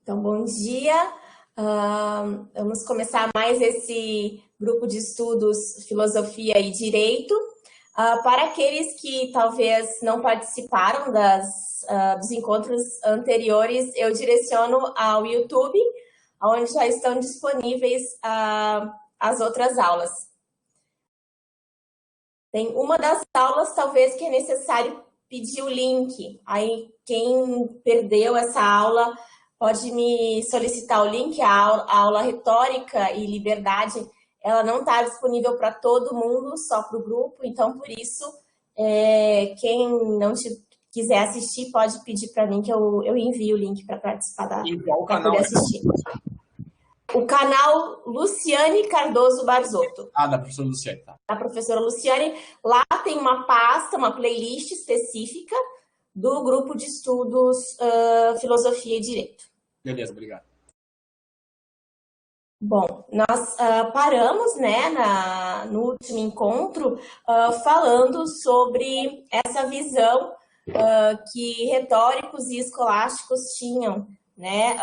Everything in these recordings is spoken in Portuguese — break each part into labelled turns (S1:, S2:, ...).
S1: Então, bom dia. Vamos começar mais esse grupo de estudos Filosofia e Direito. Para aqueles que talvez não participaram dos encontros anteriores, eu direciono ao YouTube, onde já estão disponíveis as outras aulas. Tem uma das aulas, talvez, que é necessário pedir o link. Aí, quem perdeu essa aula pode me solicitar o link. A aula Retórica e Liberdade, ela não está disponível para todo mundo, só para o grupo. Então, por isso, quem não quiser assistir, pode pedir para mim que eu envio o link para participar para poder assistir. O canal Luciane Cardoso Barzotto.
S2: Da professora Luciane, tá.
S1: A professora Luciane, lá tem uma pasta, uma playlist específica do grupo de estudos Filosofia e Direito.
S2: Beleza, obrigado.
S1: Bom, nós paramos, né, no último encontro falando sobre essa visão que retóricos e escolásticos tinham, né,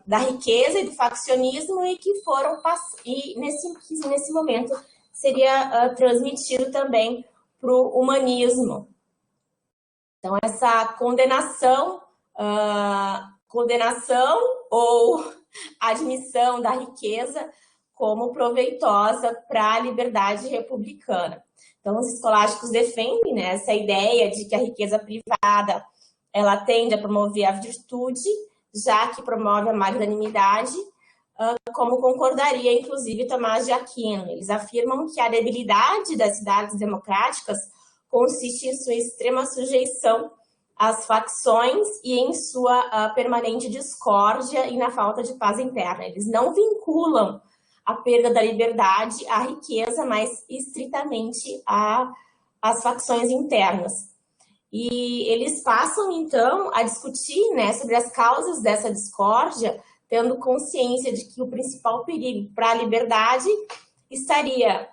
S1: da riqueza e do faccionismo e que foram nesse momento seria transmitido também para o humanismo. Então, essa condenação ou admissão da riqueza como proveitosa para a liberdade republicana. Então, os escolásticos defendem, né, essa ideia de que a riqueza privada ela tende a promover a virtude, já que promove a magnanimidade, como concordaria, inclusive, Tomás de Aquino. Eles afirmam que a debilidade das cidades democráticas consiste em sua extrema sujeição às facções e em sua permanente discórdia e na falta de paz interna. Eles não vinculam a perda da liberdade à riqueza, mas estritamente às facções internas. E eles passam, então, a discutir, né, sobre as causas dessa discórdia, tendo consciência de que o principal perigo para a liberdade estaria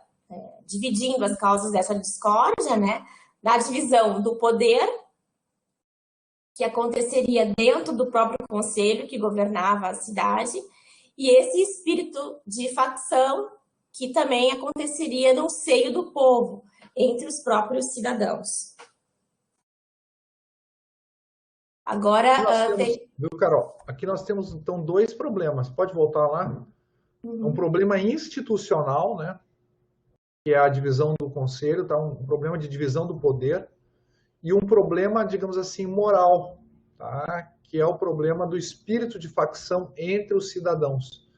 S1: dividindo as causas dessa discórdia, né, na divisão do poder, que aconteceria dentro do próprio conselho que governava a cidade, e esse espírito de facção que também aconteceria no seio do povo, entre os próprios cidadãos. Agora,
S3: viu, Carol? Aqui nós temos, então, dois problemas. Pode voltar lá? Um problema institucional, né? Que é a divisão do conselho, tá? Um problema de divisão do poder. E um problema, digamos assim, moral, tá? Que é o problema do espírito de facção entre os cidadãos.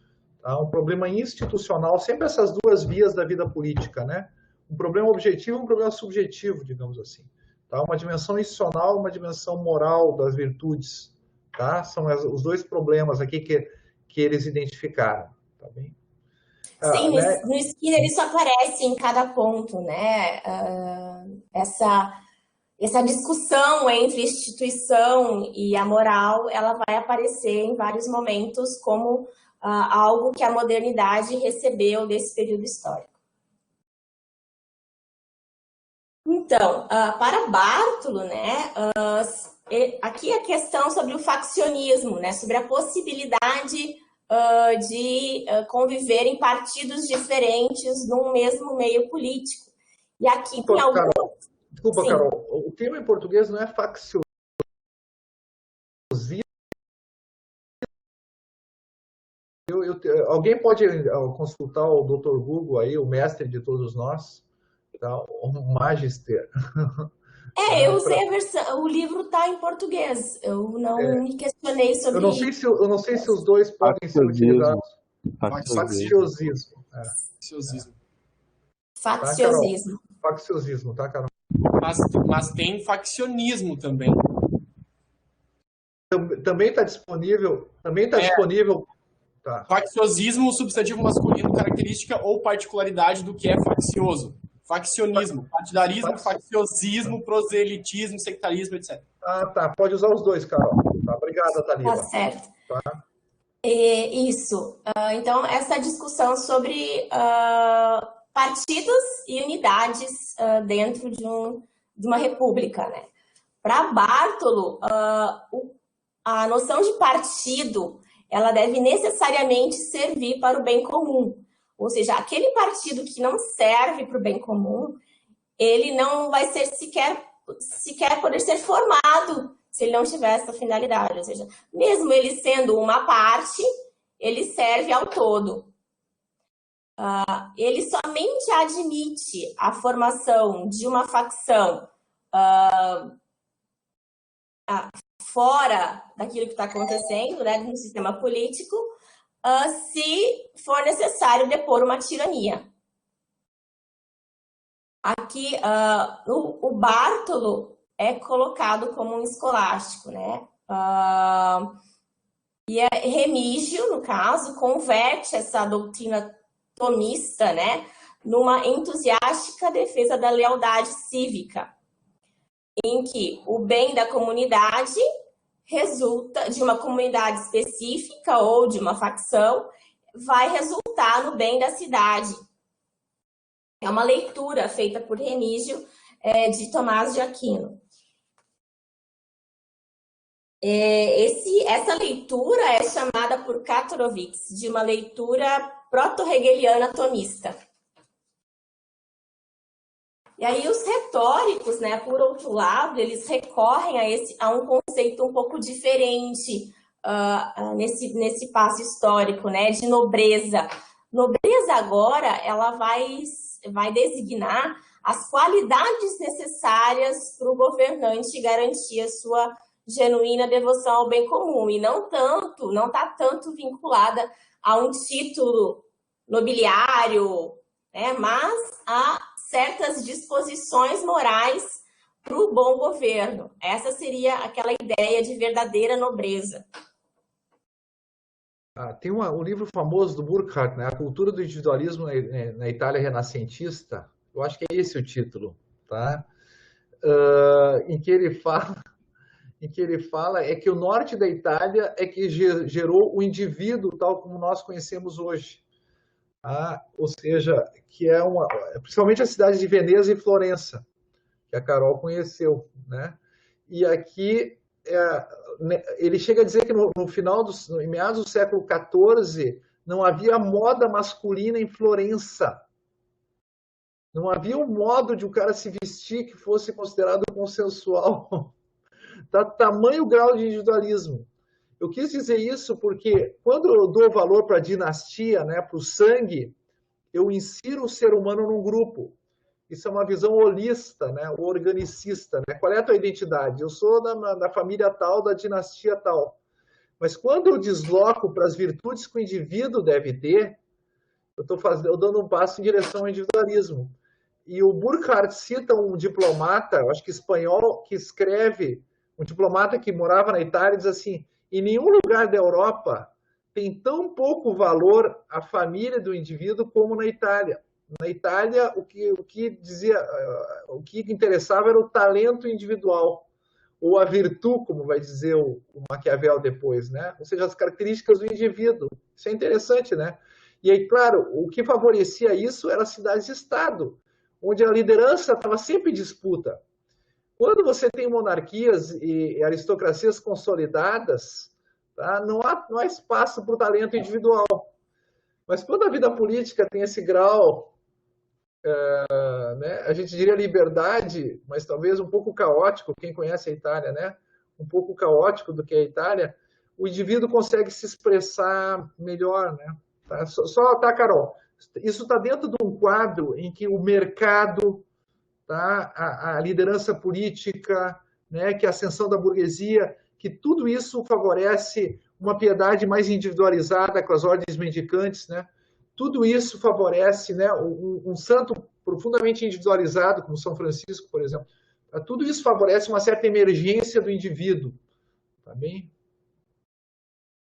S3: Tá? Um problema institucional, sempre essas duas vias da vida política, né? Um problema objetivo e um problema subjetivo, digamos assim. Tá? Uma dimensão institucional, uma dimensão moral das virtudes. Tá? São os dois problemas aqui que eles identificaram. Tá bem?
S1: Sim, né? No Skinner isso aparece em cada ponto, né? Essa discussão entre instituição e a moral, ela vai aparecer em vários momentos como algo que a modernidade recebeu desse período histórico. Então, para Bartolo, né, aqui a questão sobre o faccionismo, né, sobre a possibilidade de conviver em partidos diferentes num mesmo meio político. E aqui tem algum...
S3: Desculpa, sim. Carol, o termo em português não é facciosismo. Alguém pode consultar o Dr. Google aí, o mestre de todos nós, tá? O Magister.
S1: Eu usei a versão, o livro está em português, eu não me questionei sobre isso.
S3: Eu não sei se os dois podem ser utilizados.
S2: Facciosismo.
S1: Facciosismo.
S3: Facciosismo, tá, Carol?
S2: Mas tem faccionismo também.
S3: Também está disponível. Disponível. Tá.
S2: Facciosismo, substantivo masculino, característica ou particularidade do que é faccioso. Faccionismo, partidarismo, facciosismo, proselitismo, sectarismo, etc.
S3: Tá. Pode usar os dois, Carol. Tá. Obrigada, Thalita.
S1: Tá certo.
S3: Tá.
S1: Isso. Então, essa discussão sobre partidos e unidades dentro de uma república, né? Para Bartolo, a noção de partido, ela deve necessariamente servir para o bem comum. Ou seja, aquele partido que não serve para o bem comum, ele não vai ser sequer poder ser formado se ele não tiver essa finalidade. Ou seja, mesmo ele sendo uma parte, ele serve ao todo. Ele somente admite a formação de uma facção fora daquilo que está acontecendo, né, no sistema político, se for necessário depor uma tirania. Aqui, o Bartolo é colocado como um escolástico, né? E Remígio, no caso, converte essa doutrina tomista, né, numa entusiástica defesa da lealdade cívica, em que o bem da comunidade resulta de uma comunidade específica ou de uma facção, vai resultar no bem da cidade. É uma leitura feita por Remígio de Tomás de Aquino. Essa leitura é chamada por Katorovitz de uma leitura proto-hegeliana tomista. E aí os retóricos, né, por outro lado, eles recorrem a um conceito um pouco diferente nesse passo histórico, né, de nobreza. Nobreza agora, ela vai designar as qualidades necessárias para o governante garantir a sua genuína devoção ao bem comum, e não está tanto vinculada a um título nobiliário, né, mas a certas disposições morais para o bom governo. Essa seria aquela ideia de verdadeira nobreza.
S3: Tem um livro famoso do Burckhardt, né? A Cultura do Individualismo na Itália Renascentista. Eu acho que é esse o título, tá? Em que ele fala é que o norte da Itália é que gerou o indivíduo tal como nós conhecemos hoje. Ou seja, que principalmente a cidade de Veneza e Florença, que a Carol conheceu, né? E aqui ele chega a dizer que em meados do século XIV não havia moda masculina em Florença. Não havia um modo de um cara se vestir que fosse considerado consensual. Tamanho grau de individualismo. Eu quis dizer isso porque quando eu dou valor para a dinastia, né, para o sangue, eu insiro o ser humano num grupo. Isso é uma visão holista, né, organicista. Né? Qual é a tua identidade? Eu sou da família tal, da dinastia tal. Mas quando eu desloco para as virtudes que o indivíduo deve ter, eu dando um passo em direção ao individualismo. E o Burckhardt cita um diplomata, acho que espanhol, que escreve, um diplomata que morava na Itália, diz assim: em nenhum lugar da Europa tem tão pouco valor a família do indivíduo como na Itália. Na Itália, o que interessava era o talento individual, ou a virtude, como vai dizer o Maquiavel depois, né? Ou seja, as características do indivíduo. Isso é interessante, né? E aí, claro, o que favorecia isso era as cidades-estado, onde a liderança estava sempre em disputa. Quando você tem monarquias e aristocracias consolidadas, tá, não há espaço para o talento individual. Mas quando a vida política tem esse grau, né, a gente diria liberdade, mas talvez um pouco caótico, quem conhece a Itália, né, um pouco caótico do que é a Itália, o indivíduo consegue se expressar melhor. Né? Tá, Carol? Isso está dentro de um quadro em que o mercado, tá, a liderança política, né, que a ascensão da burguesia, que tudo isso favorece uma piedade mais individualizada com as ordens mendicantes, né? Tudo isso favorece, né, um santo profundamente individualizado, como São Francisco, por exemplo. Tudo isso favorece uma certa emergência do indivíduo. Tá bem?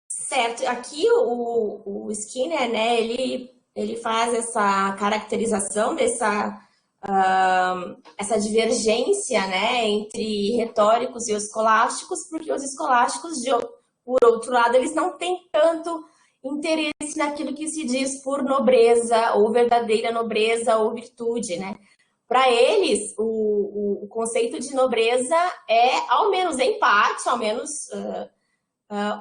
S1: Certo. Aqui o Skinner, né, ele faz essa caracterização essa divergência, né, entre retóricos e escolásticos, porque os escolásticos, por outro lado, eles não têm tanto interesse naquilo que se diz por nobreza, ou verdadeira nobreza, ou virtude, né? Para eles, o conceito de nobreza é, ao menos em parte, ao menos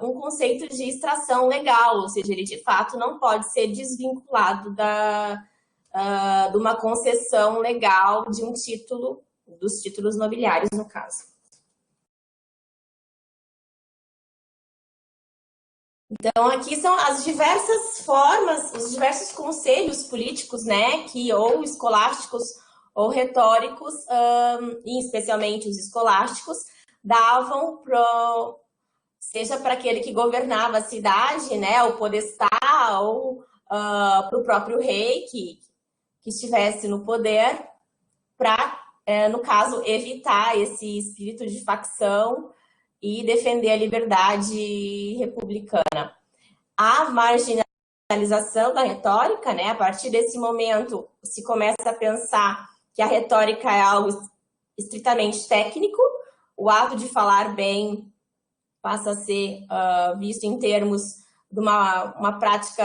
S1: um conceito de extração legal, ou seja, ele de fato não pode ser desvinculado de uma concessão legal de um título, dos títulos nobiliários, no caso. Então, aqui são as diversas formas, os diversos conselhos políticos, né, que ou escolásticos ou retóricos, e especialmente os escolásticos, davam seja para aquele que governava a cidade, né, o podestá, ou para o próprio rei que estivesse no poder, para, no caso, evitar esse espírito de facção e defender a liberdade republicana. A marginalização da retórica, né, a partir desse momento se começa a pensar que a retórica é algo estritamente técnico, o ato de falar bem passa a ser visto em termos de uma prática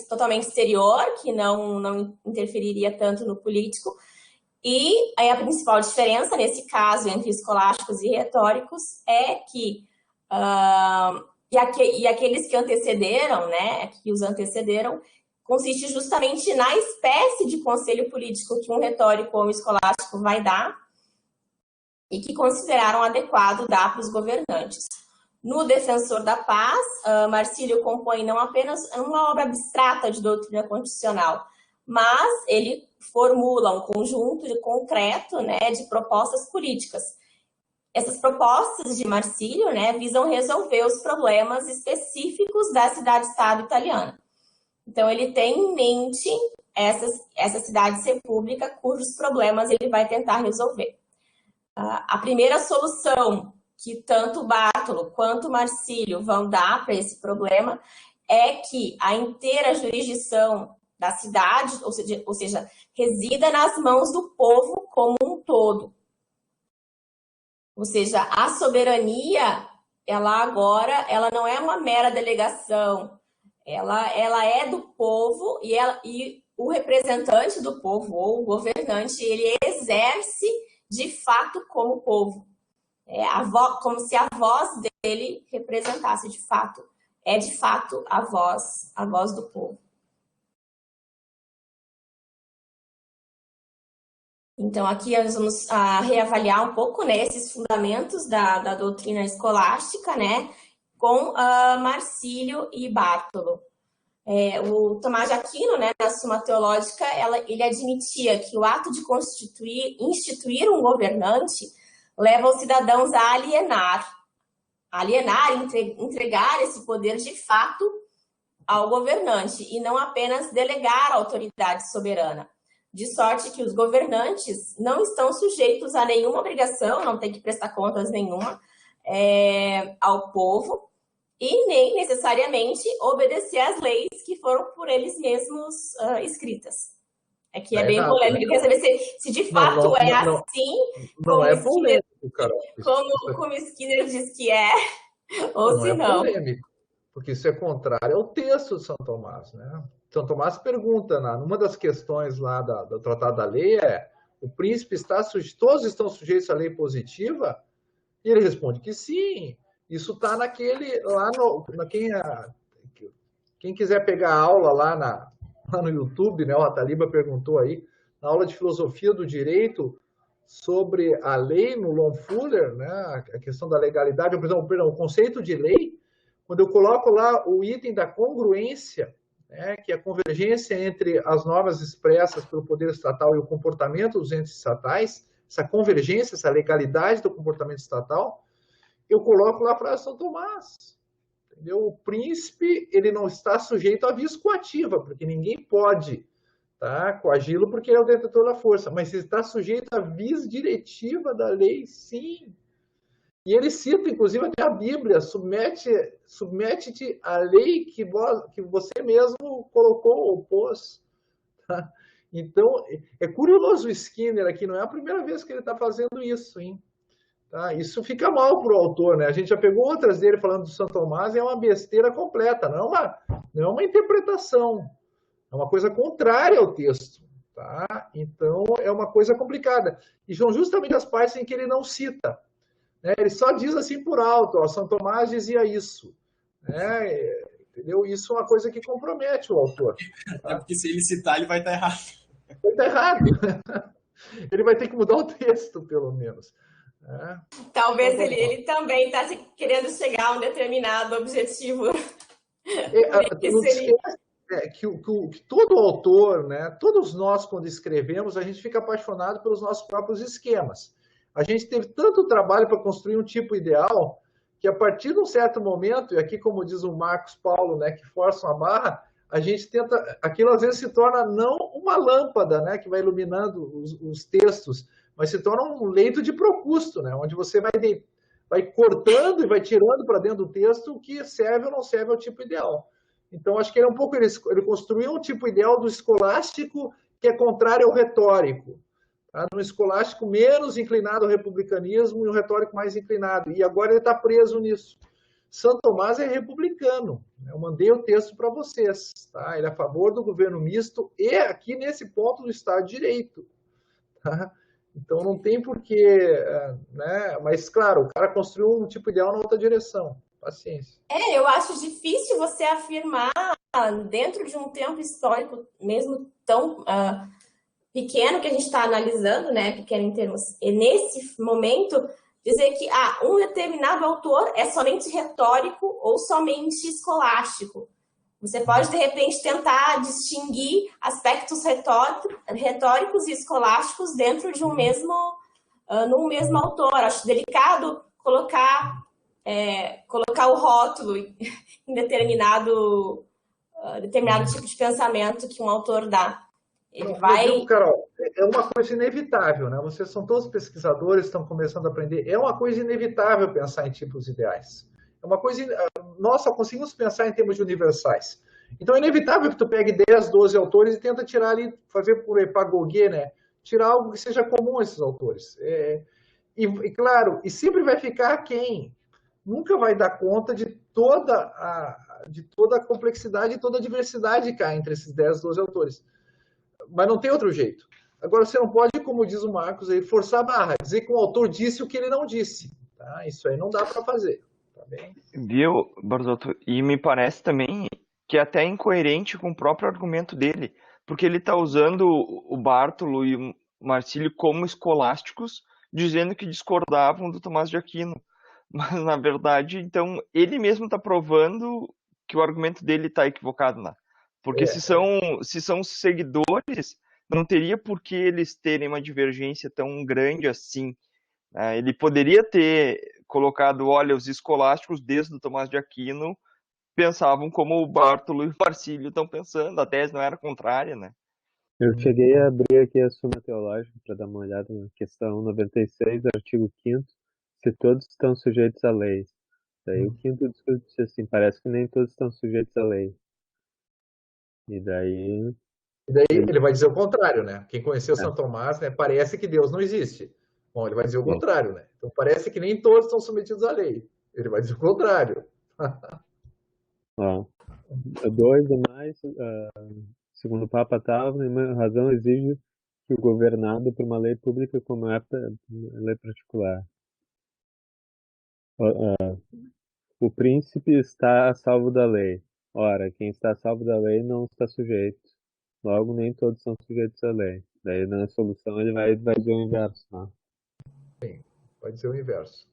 S1: totalmente exterior, que não interferiria tanto no político. E aí a principal diferença, nesse caso, entre escolásticos e retóricos, é que, e aqueles que antecederam, né, que os antecederam, consiste justamente na espécie de conselho político que um retórico ou um escolástico vai dar e que consideraram adequado dar para os governantes. No Defensor da Paz, Marcílio compõe não apenas uma obra abstrata de doutrina constitucional, mas ele formula um conjunto concreto, né, de propostas políticas. Essas propostas de Marcílio, né, visam resolver os problemas específicos da cidade-estado italiana. Então, ele tem em mente essa cidade-república cujos problemas ele vai tentar resolver. A primeira solução que tanto Bartolo quanto Marcílio vão dar para esse problema é que a inteira jurisdição da cidade, ou seja, resida nas mãos do povo como um todo. Ou seja, a soberania, ela não é uma mera delegação, ela é do povo e o representante do povo, ou o governante, ele exerce de fato como povo. Como se a voz dele representasse de fato, de fato a voz do povo. Então, aqui nós vamos reavaliar um pouco, né, esses fundamentos da doutrina escolástica, né, com Marcílio e Bartolo. O Tomás de Aquino, né, na Suma Teológica, ele admitia que o ato de instituir um governante leva os cidadãos a alienar, entregar esse poder de fato ao governante e não apenas delegar a autoridade soberana. De sorte que os governantes não estão sujeitos a nenhuma obrigação, não tem que prestar contas nenhuma ao povo e nem necessariamente obedecer às leis que foram por eles mesmos escritas. Aqui é bem polêmico, quer saber se de fato assim.
S3: Não é polêmico, Carol.
S1: Como Skinner diz que é, ou se não.
S3: Não é polêmico, porque isso é contrário ao texto de São Tomás, né? São Tomás pergunta, numa das questões lá do Tratado da Lei, o príncipe todos estão sujeitos à lei positiva? E ele responde que sim. Isso está naquele, quem quiser pegar a aula lá no YouTube, né, o Ataliba perguntou aí, na aula de filosofia do direito, sobre a lei no Lohn-Fuller, né, a questão da legalidade, perdão, o conceito de lei, quando eu coloco lá o item da congruência, que é a convergência entre as normas expressas pelo poder estatal e o comportamento dos entes estatais, essa convergência, essa legalidade do comportamento estatal, eu coloco lá para São Tomás. Entendeu? O príncipe, ele não está sujeito à vis coativa, porque ninguém pode coagi-lo porque ele é o detentor da força, mas ele está sujeito à vis diretiva da lei, sim. E ele cita, inclusive, até a Bíblia, submete-te à lei que você mesmo colocou ou pôs. Tá? Então, é curioso o Skinner aqui, não é a primeira vez que ele está fazendo isso, hein? Tá? Isso fica mal para o autor, né? A gente já pegou outras dele falando do São Tomás, é uma besteira completa, não é uma interpretação, é uma coisa contrária ao texto. Tá? Então, é uma coisa complicada. E são justamente as partes em que ele não cita. Ele só diz assim por alto, São Tomás dizia isso. Entendeu? Isso é uma coisa que compromete o autor.
S2: É porque se ele citar, ele vai estar errado.
S3: Vai estar errado. Ele vai ter que mudar o texto, pelo menos.
S1: Talvez ele também está querendo chegar a um determinado objetivo.
S3: Não esquece que todo autor, né, todos nós, quando escrevemos, a gente fica apaixonado pelos nossos próprios esquemas. A gente teve tanto trabalho para construir um tipo ideal que, a partir de um certo momento, e aqui, como diz o Marcos Paulo, né, que força uma barra, a gente tenta... Aquilo, às vezes, se torna não uma lâmpada, né, que vai iluminando os textos, mas se torna um leito de Procusto, né, onde você vai cortando e vai tirando para dentro do texto o que serve ou não serve ao tipo ideal. Então, acho que ele ele construiu um tipo ideal do escolástico que é contrário ao retórico. Tá? No escolástico menos inclinado ao republicanismo e o retórico mais inclinado. E agora ele está preso nisso. Santo Tomás é republicano. Eu mandei o texto para vocês. Tá? Ele é a favor do governo misto e aqui nesse ponto do Estado de Direito. Tá? Então não tem porquê, né? Mas claro, o cara construiu um tipo ideal na outra direção. Paciência.
S1: Eu acho difícil você afirmar, dentro de um tempo histórico mesmo tão pequeno que a gente está analisando, né? Pequeno em termos, e nesse momento, dizer que um determinado autor é somente retórico ou somente escolástico. Você pode, de repente, tentar distinguir aspectos retóricos e escolásticos dentro de num mesmo autor. Acho delicado colocar o rótulo em determinado tipo de pensamento que um autor dá.
S3: Carol, é uma coisa inevitável, né? Vocês são todos pesquisadores, estão começando a aprender. É uma coisa inevitável pensar em tipos ideais. É uma coisa... Nós só conseguimos pensar em termos de universais. Então é inevitável que tu pegue 10, 12 autores e tenta tirar ali, fazer por epagoguê, né? Tirar algo que seja comum a esses autores. E claro, e sempre vai ficar quem nunca vai dar conta de toda a complexidade e toda a diversidade que há entre esses 10, 12 autores. Mas não tem outro jeito. Agora, você não pode, como diz o Marcos, aí, forçar a barra, dizer que o autor disse o que ele não disse. Tá? Isso aí não dá para fazer. Tá bem?
S4: Viu, Barzotto? E me parece também que é até incoerente com o próprio argumento dele, porque ele está usando o Bartolo e o Marcílio como escolásticos, dizendo que discordavam do Tomás de Aquino. Mas, na verdade, então, ele mesmo está provando que o argumento dele está equivocado, né? Porque se são seguidores, não teria por que eles terem uma divergência tão grande assim. Né? Ele poderia ter colocado, olha, os escolásticos desde o Tomás de Aquino pensavam como o Bartolo e o Marcílio estão pensando, a tese não era contrária, né?
S5: Eu cheguei a abrir aqui a Suma Teológica para dar uma olhada na questão 96, artigo 5º, se todos estão sujeitos à lei. Daí o 5º discute assim, parece que nem todos estão sujeitos à lei. E daí
S3: ele vai dizer o contrário, né? Quem conheceu São Tomás, né, parece que Deus não existe. Bom, ele vai dizer o contrário, né? Então parece que nem todos estão submetidos à lei. Ele vai dizer o contrário.
S5: Dois ou mais, segundo o Papa Tava, a razão exige que o governado por uma lei pública como é a lei particular. O príncipe está a salvo da lei. Ora, quem está a salvo da lei não está sujeito. Logo, nem todos são sujeitos à lei. Daí, na solução, ele vai dizer o inverso. Né?
S3: Sim, vai dizer o inverso.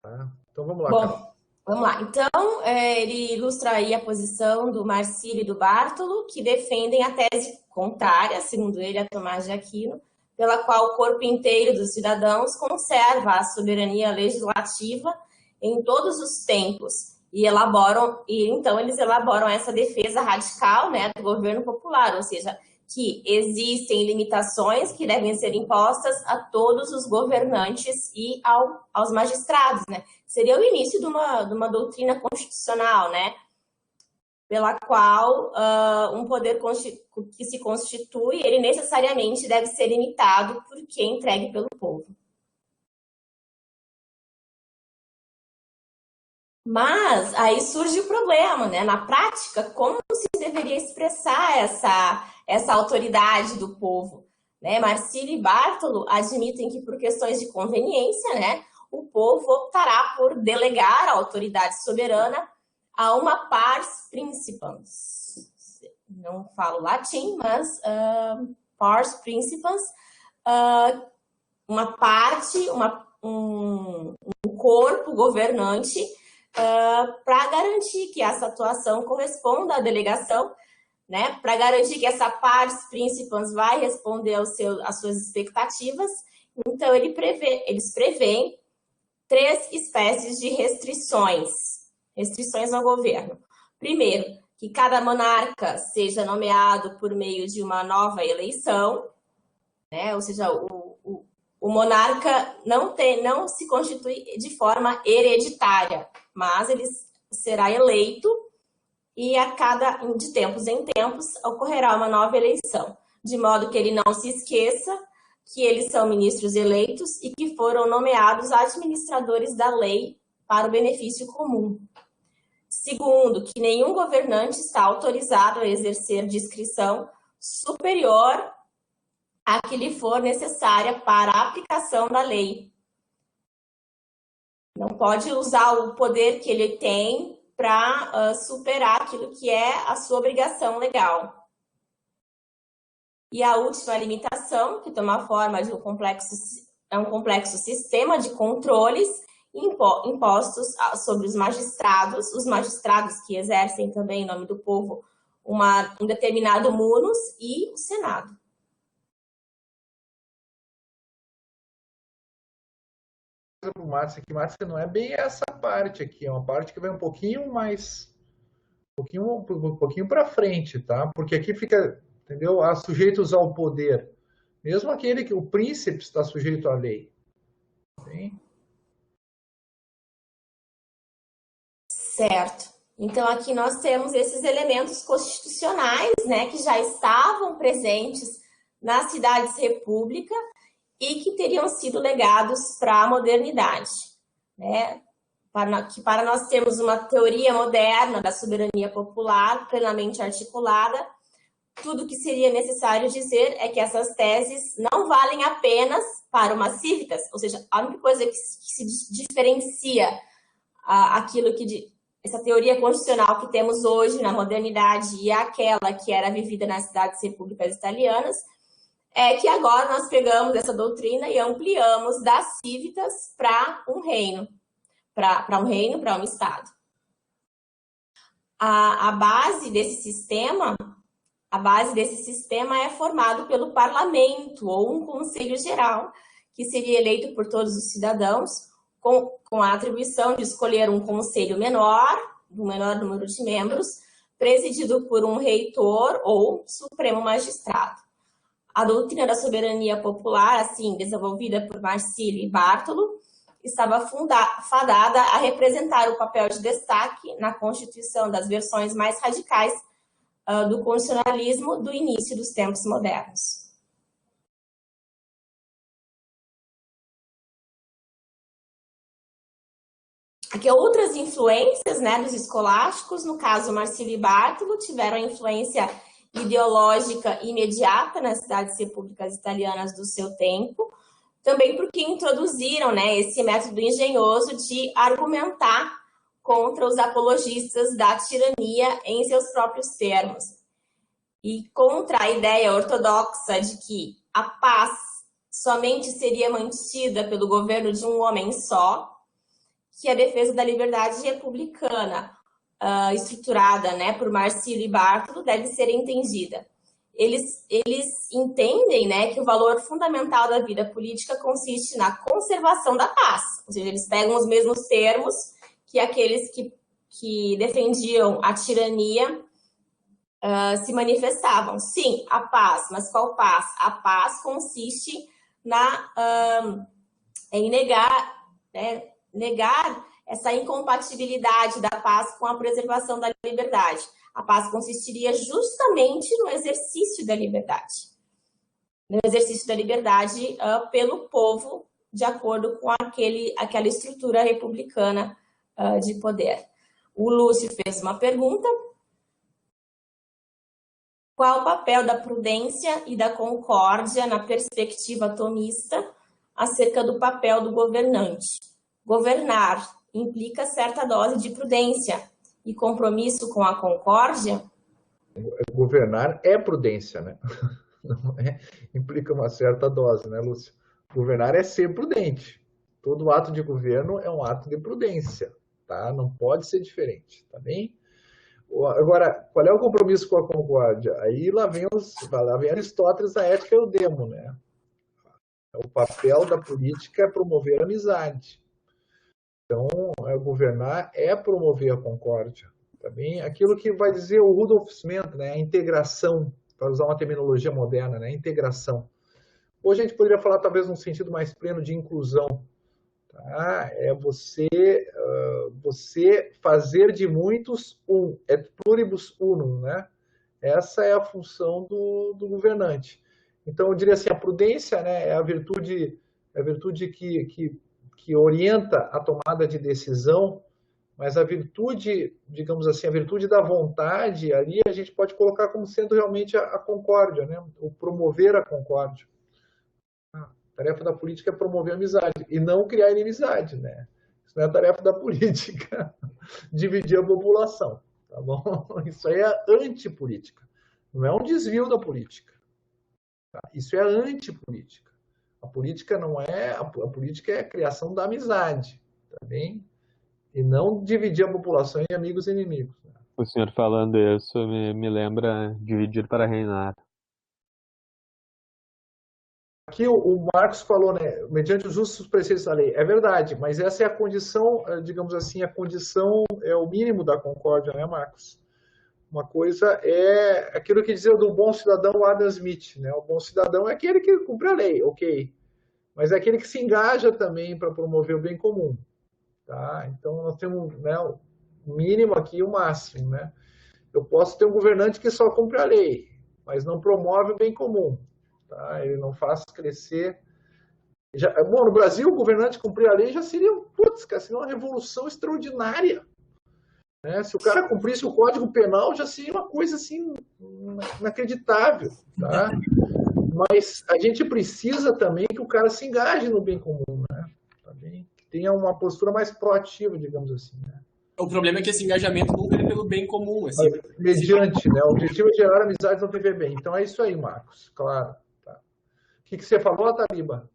S3: Tá? Então, vamos lá,
S1: Bom,
S3: Carol.
S1: Vamos lá. Então, ele ilustra aí a posição do Marcílio e do Bartolo, que defendem a tese contrária, segundo ele, a Tomás de Aquino, pela qual o corpo inteiro dos cidadãos conserva a soberania legislativa em todos os tempos. E então eles elaboram essa defesa radical, né, do governo popular, ou seja, que existem limitações que devem ser impostas a todos os governantes e aos magistrados, né? Seria o início de uma doutrina constitucional, né? Pela qual um poder que se constitui, ele necessariamente deve ser limitado porque é entregue pelo povo. Mas aí surge o problema, né? Na prática, como se deveria expressar essa autoridade do povo? Né? Marcílio e Bartolo admitem que, por questões de conveniência, né, o povo optará por delegar a autoridade soberana a uma pars principans. Não falo latim, mas pars principans, uma parte, um corpo governante para garantir que essa atuação corresponda à delegação, né, para garantir que essa pars principans vai responder às suas expectativas. Então, eles prevêem 3 espécies de restrições ao governo. Primeiro, que cada monarca seja nomeado por meio de uma nova eleição, né? Ou seja, o monarca não se constitui de forma hereditária, mas ele será eleito e de tempos em tempos ocorrerá uma nova eleição, de modo que ele não se esqueça que eles são ministros eleitos e que foram nomeados administradores da lei para o benefício comum. Segundo, que nenhum governante está autorizado a exercer discrição superior à que lhe for necessária para a aplicação da lei. Não pode usar o poder que ele tem para superar aquilo que é a sua obrigação legal. E a última limitação, que toma forma de um complexo sistema de controles impostos sobre os magistrados que exercem também em nome do povo um determinado munus e o Senado.
S3: Para o Márcio aqui, Márcio, não é bem essa parte aqui, é uma parte que vai um pouquinho para frente, tá? Porque aqui fica, entendeu? Há sujeitos ao poder, mesmo aquele que o príncipe está sujeito à lei. Sim?
S1: Certo. Então, aqui nós temos esses elementos constitucionais, né, que já estavam presentes nas cidades-república e que teriam sido legados para a modernidade, né? Para nós termos uma teoria moderna da soberania popular plenamente articulada, tudo que seria necessário dizer é que essas teses não valem apenas para uma civitas, ou seja, a única coisa que se diferencia essa teoria constitucional que temos hoje na modernidade e aquela que era vivida nas cidades repúblicas italianas, é que agora nós pegamos essa doutrina e ampliamos das civitas para um reino, para um estado. A base desse sistema é formado pelo parlamento ou um conselho geral, que seria eleito por todos os cidadãos, com a atribuição de escolher um conselho menor, do menor número de membros, presidido por um reitor ou supremo magistrado. A doutrina da soberania popular, assim, desenvolvida por Marsilio e Bartolo, estava fadada a representar o papel de destaque na constituição das versões mais radicais do constitucionalismo do início dos tempos modernos. Aqui outras influências, né, dos escolásticos, no caso Marsilio e Bartolo, tiveram influência ideológica imediata nas cidades repúblicas italianas do seu tempo, também porque introduziram, né, esse método engenhoso de argumentar contra os apologistas da tirania em seus próprios termos, e contra a ideia ortodoxa de que a paz somente seria mantida pelo governo de um homem só, que a defesa da liberdade republicana, estruturada, né, por Marsilio e Bartolo, deve ser entendida. Eles entendem, né, que o valor fundamental da vida política consiste na conservação da paz. Ou seja, eles pegam os mesmos termos que aqueles que defendiam a tirania se manifestavam. Sim, a paz, mas qual paz? A paz consiste em negar essa incompatibilidade da paz com a preservação da liberdade. A paz consistiria justamente no exercício da liberdade. No exercício da liberdade pelo povo, de acordo com aquela estrutura republicana de poder. O Lúcio fez uma pergunta. Qual o papel da prudência e da concórdia na perspectiva tomista acerca do papel do governante? Governar implica certa dose de prudência, e compromisso com a concórdia?
S3: Governar é prudência, né? Não é, implica uma certa dose, né, Lúcia? Governar é ser prudente. Todo ato de governo é um ato de prudência, tá? Não pode ser diferente, tá bem? Agora, qual é o compromisso com a concórdia? Aí lá vem Aristóteles, a ética e o demo, né? O papel da política é promover a amizade. Então, governar é promover a concórdia. Também aquilo que vai dizer o Rudolf Smith, né? A integração, para usar uma terminologia moderna, né? A integração. Hoje a gente poderia falar talvez num sentido mais pleno de inclusão. Tá? É você fazer de muitos um, é pluribus unum, né? Essa é a função do governante. Então eu diria assim, a prudência, né, é a virtude que orienta a tomada de decisão, mas a virtude, digamos assim, a virtude da vontade, ali a gente pode colocar como sendo realmente a concórdia, né? O promover a concórdia. A tarefa da política é promover a amizade e não criar inimizade, né? Isso não é a tarefa da política, dividir a população, tá bom? Isso aí é antipolítica, não é um desvio da política. Tá? Isso é antipolítica. A política não é, a política é a criação da amizade, tá bem? E não dividir a população em amigos e inimigos. Né?
S5: O senhor falando isso me lembra Dividir para Reinar.
S3: Aqui o Marcos falou, né, mediante os justos preceitos da lei. É verdade, mas essa é a condição, digamos assim, a condição é o mínimo da concórdia, né, Marcos? Uma coisa é aquilo que dizia do bom cidadão Adam Smith, né? O bom cidadão é aquele que cumpre a lei, ok, mas é aquele que se engaja também para promover o bem comum, tá? Então nós temos, né, o mínimo aqui e o máximo, né? Eu posso ter um governante que só cumpre a lei, mas não promove o bem comum. Tá? Ele não faz crescer. Bom, no Brasil, o governante cumprir a lei já seria, seria uma revolução extraordinária. Né? Se o cara cumprisse o Código Penal, já seria uma coisa assim inacreditável. Tá? Mas a gente precisa também que o cara se engaje no bem comum, né? Também que tenha uma postura mais proativa, digamos assim. Né?
S2: O problema é que esse engajamento nunca é pelo bem comum. Assim.
S3: Mediante, né? O objetivo é gerar amizades no PVB. Então é isso aí, Marcos, claro. O que você falou, Taliba?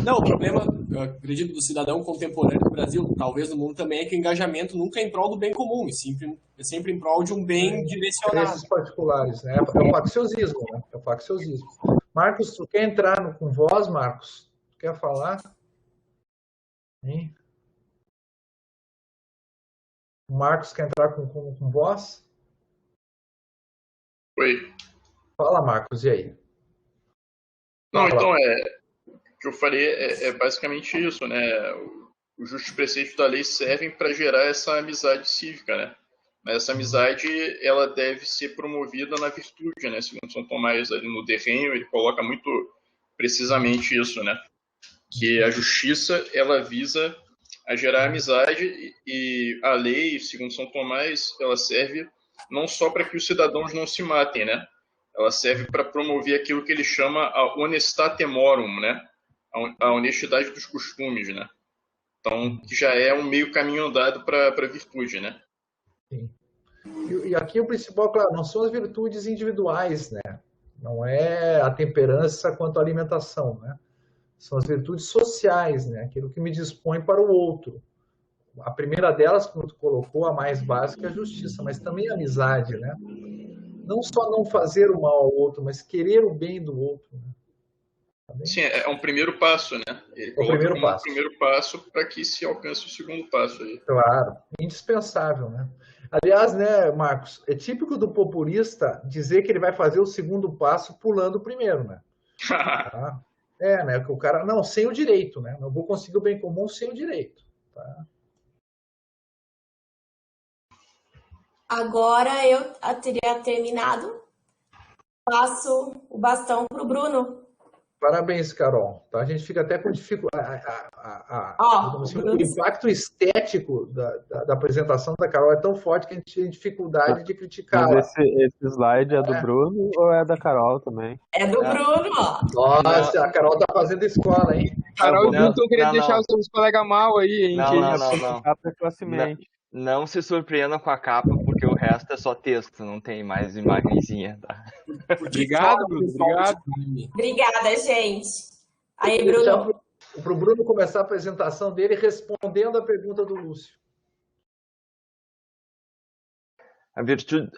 S2: Não, o problema, eu acredito, do cidadão contemporâneo do Brasil, talvez no mundo também, é que o engajamento nunca é em prol do bem comum, é sempre em prol de um bem direcionado.
S3: Interesses particulares, né? É o facciosismo, né? É o facciosismo. Marcos, tu quer entrar com voz, Marcos? Tu quer falar? Hein? O Marcos quer entrar com voz?
S6: Oi.
S3: Fala, Marcos, e aí?
S6: Não, então, o que eu falei é basicamente isso, né? Os justos preceitos da lei servem para gerar essa amizade cívica, né? Mas essa amizade, ela deve ser promovida na virtude, né? Segundo São Tomás, ali no De Renio, ele coloca muito precisamente isso, né? Que a justiça, ela visa a gerar amizade e a lei, segundo São Tomás, ela serve não só para que os cidadãos não se matem, né? Ela serve para promover aquilo que ele chama a honestate morum, né? A honestidade dos costumes, né? Então, que já é um meio caminho andado para a virtude, né?
S3: Sim. E aqui o principal, claro, não são as virtudes individuais, né? Não é a temperança quanto à alimentação, né? São as virtudes sociais, né? Aquilo que me dispõe para o outro. A primeira delas, como tu colocou, a mais básica, é a justiça, mas também a amizade, né? Não só não fazer o mal ao outro, mas querer o bem do outro. Né? Tá
S6: sim, é um primeiro passo, né? Ele coloca um primeiro passo para que se alcance o segundo passo. Aí.
S3: Claro, indispensável, né? Aliás, né, Marcos, é típico do populista dizer que ele vai fazer o segundo passo pulando o primeiro, né? Tá? Né? Que o cara, não, sem o direito, né? Não vou conseguir o bem comum sem o direito, tá?
S1: Agora eu teria terminado. Passo o bastão para o Bruno.
S3: Parabéns, Carol. Tá? A gente fica até com dificuldade. O impacto estético da apresentação da Carol é tão forte que a gente tem dificuldade de criticar.
S5: Mas esse slide é do Bruno ou é da Carol também?
S1: É do Bruno, ó.
S3: Nossa, a Carol tá fazendo escola, hein?
S7: Carol, não tô querendo deixar os seus colegas mal aí, hein?
S4: Não.
S5: Precocemente.
S4: Não se surpreendam com a capa, porque o resto é só texto, não tem mais imagenzinha, tá?
S2: Obrigado, Bruno. Obrigado.
S1: Obrigada, gente. Aí,
S3: Vou deixar
S1: Bruno.
S3: para o Bruno começar a apresentação dele respondendo a pergunta do Lúcio.
S4: A virtude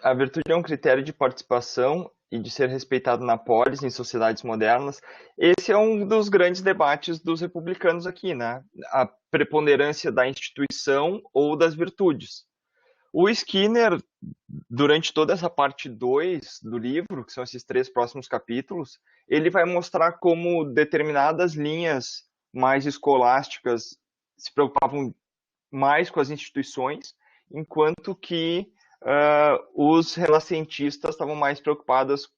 S4: é um critério de participação e de ser respeitado na polis, em sociedades modernas. Esse é um dos grandes debates dos republicanos aqui, né? A preponderância da instituição ou das virtudes. O Skinner, durante toda essa parte 2 do livro, que são esses 3 próximos capítulos, ele vai mostrar como determinadas linhas mais escolásticas se preocupavam mais com as instituições, enquanto que os renascentistas estavam mais preocupados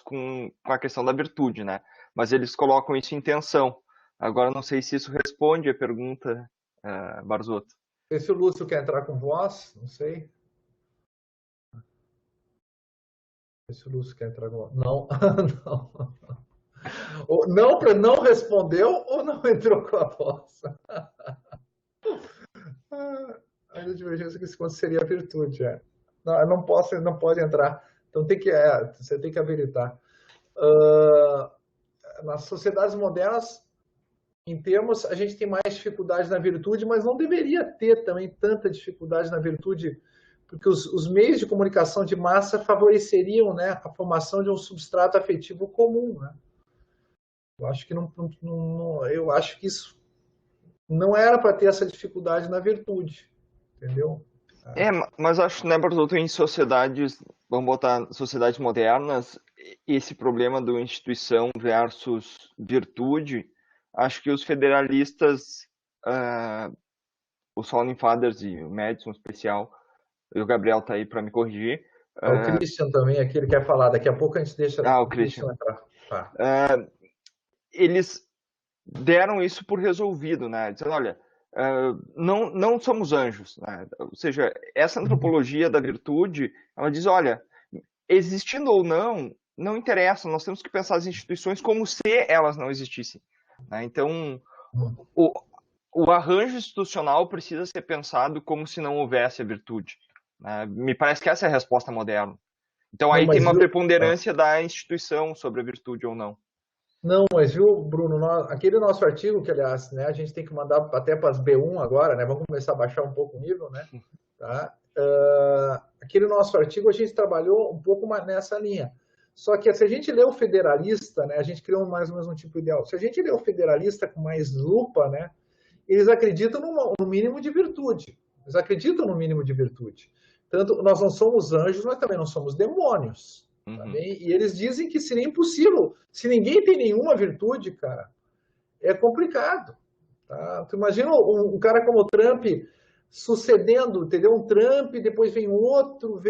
S4: com a questão da virtude, né? Mas eles colocam isso em tensão. Agora, não sei se isso responde a pergunta, Barzotto.
S3: Se o Lúcio quer entrar com voz, não sei. Se o Lúcio quer entrar com voz. Não, não. Não respondeu ou não entrou com a voz? A divergência que se seria a virtude, não pode entrar. Então você tem que habilitar. Nas sociedades modernas, em termos, a gente tem mais dificuldade na virtude, mas não deveria ter também tanta dificuldade na virtude, porque os meios de comunicação de massa favoreceriam, né, a formação de um substrato afetivo comum, né? Eu acho que eu acho que isso não era para ter essa dificuldade na virtude, entendeu?
S4: Mas acho, né, Barzotto, em sociedades, vamos botar sociedades modernas, esse problema do instituição versus virtude, acho que os federalistas, os Founding Fathers e o Madison especial, e o Gabriel tá aí para me corrigir.
S3: O Christian também, aqui ele quer falar, daqui a pouco a gente deixa
S4: o Christian
S3: entrar. Tá.
S4: Eles deram isso por resolvido, né? Dizendo, olha, não somos anjos, né? Ou seja, essa antropologia da virtude, ela diz, olha, existindo ou não interessa, nós temos que pensar as instituições como se elas não existissem, né? Então, o arranjo institucional precisa ser pensado como se não houvesse a virtude, né? Me parece que essa é a resposta moderna. Então, aí tem uma preponderância da instituição sobre a virtude ou não.
S3: Não, mas viu, Bruno, aquele nosso artigo, que aliás, né, a gente tem que mandar até para as B1 agora, né? Vamos começar a baixar um pouco o nível, né? Tá? Aquele nosso artigo a gente trabalhou um pouco mais nessa linha. Só que se a gente lê o Federalista, né, a gente criou mais ou menos um tipo ideal. Se a gente lê o Federalista com mais lupa, né, eles acreditam no mínimo de virtude. Eles acreditam no mínimo de virtude. Tanto nós não somos anjos, mas também não somos demônios. E eles dizem que seria impossível. Se ninguém tem nenhuma virtude, cara, é complicado. Tá? Tu imagina um cara como o Trump sucedendo, entendeu? Um Trump, depois vem outro.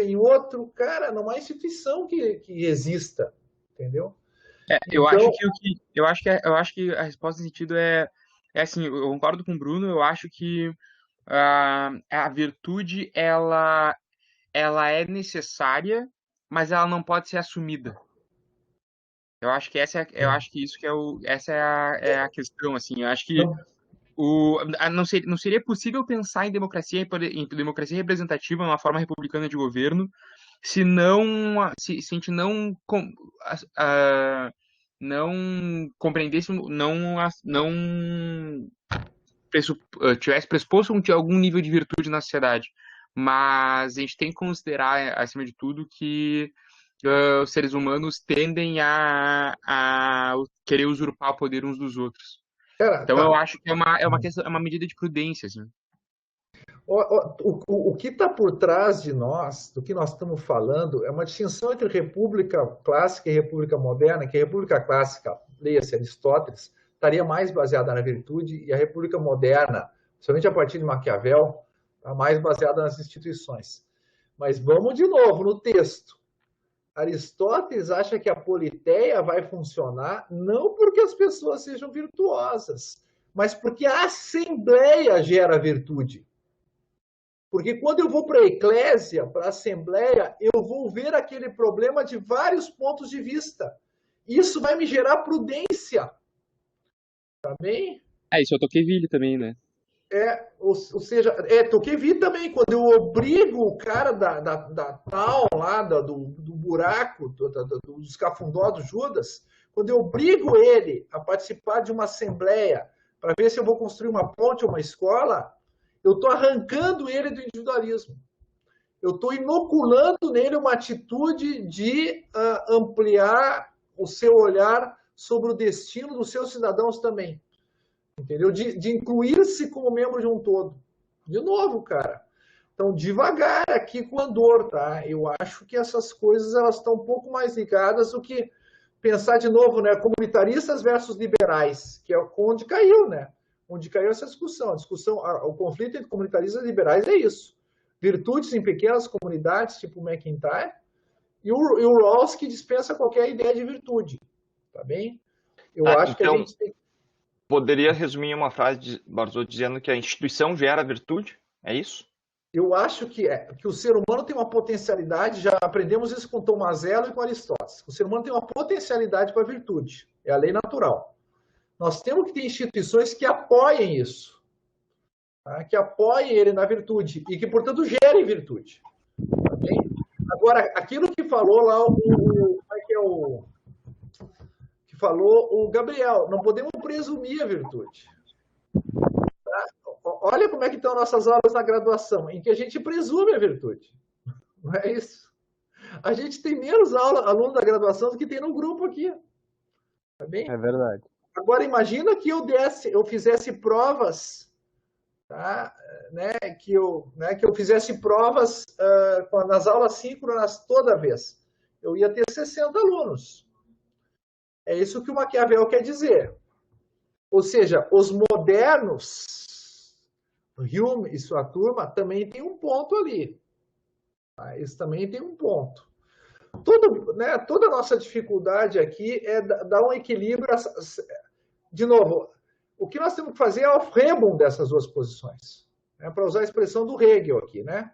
S3: Cara, não há instituição que exista, entendeu?
S7: Eu acho que a resposta nesse sentido é assim, eu concordo com o Bruno, eu acho que a virtude, ela é necessária, mas ela não pode ser assumida. Eu acho que essa é a questão, assim. Eu acho que não seria possível pensar em democracia representativa, numa forma republicana de governo, se a gente não compreendesse, tivesse pressuposto algum nível de virtude na sociedade. Mas a gente tem que considerar, acima de tudo, que os seres humanos tendem a querer usurpar o poder uns dos outros. Então, eu acho que é uma medida de prudência, assim.
S3: O que está por trás de nós, do que nós estamos falando, é uma distinção entre república clássica e república moderna, que a república clássica, leia-se Aristóteles, estaria mais baseada na virtude, e a república moderna, somente a partir de Maquiavel, está mais baseada nas instituições. Mas vamos de novo no texto. Aristóteles acha que a politeia vai funcionar não porque as pessoas sejam virtuosas, mas porque a assembleia gera virtude. Porque quando eu vou para a eclésia, para a assembleia, eu vou ver aquele problema de vários pontos de vista. Isso vai me gerar prudência. Tá bem?
S7: Isso é o Tocqueville também, né?
S3: Ou seja, que vi também, quando eu obrigo o cara da tal lá, do buraco, dos cafundó do Judas, quando eu obrigo ele a participar de uma assembleia para ver se eu vou construir uma ponte ou uma escola, eu estou arrancando ele do individualismo. Eu estou inoculando nele uma atitude de ampliar o seu olhar sobre o destino dos seus cidadãos também. Entendeu? De incluir-se como membro de um todo. De novo, cara. Então, devagar aqui com a dor, tá? Eu acho que essas coisas elas estão um pouco mais ligadas do que pensar de novo, né? Comunitaristas versus liberais, que é onde caiu, né? Onde caiu essa discussão. O conflito entre comunitaristas e liberais é isso. Virtudes em pequenas comunidades, tipo o McIntyre, e o Rawls, que dispensa qualquer ideia de virtude. Tá bem? Eu acho que a gente tem.
S4: Poderia resumir em uma frase, Barzotto, dizendo que a instituição gera virtude? É isso?
S3: Eu acho que o ser humano tem uma potencialidade, já aprendemos isso com Tomazella e com Aristóteles. O ser humano tem uma potencialidade para a virtude. É a lei natural. Nós temos que ter instituições que apoiem isso. Tá? Que apoiem ele na virtude e que, portanto, gerem virtude. Tá bem? Agora, aquilo que falou lá falou o Gabriel, não podemos presumir a virtude. Tá? Olha como é que estão nossas aulas na graduação, em que a gente presume a virtude. Não é isso? A gente tem menos alunos da graduação do que tem no grupo aqui. Tá bem?
S5: É verdade.
S3: Agora, imagina que eu fizesse provas, tá? Que eu fizesse provas nas aulas síncronas toda vez. Eu ia ter 60 alunos. É isso que o Maquiavel quer dizer. Ou seja, os modernos, Hume e sua turma, também tem um ponto ali. Tá? Eles também tem um ponto. Toda a nossa dificuldade aqui é dar um equilíbrio. De novo, o que nós temos que fazer é o rebum dessas duas posições. Para usar a expressão do Hegel aqui. Né?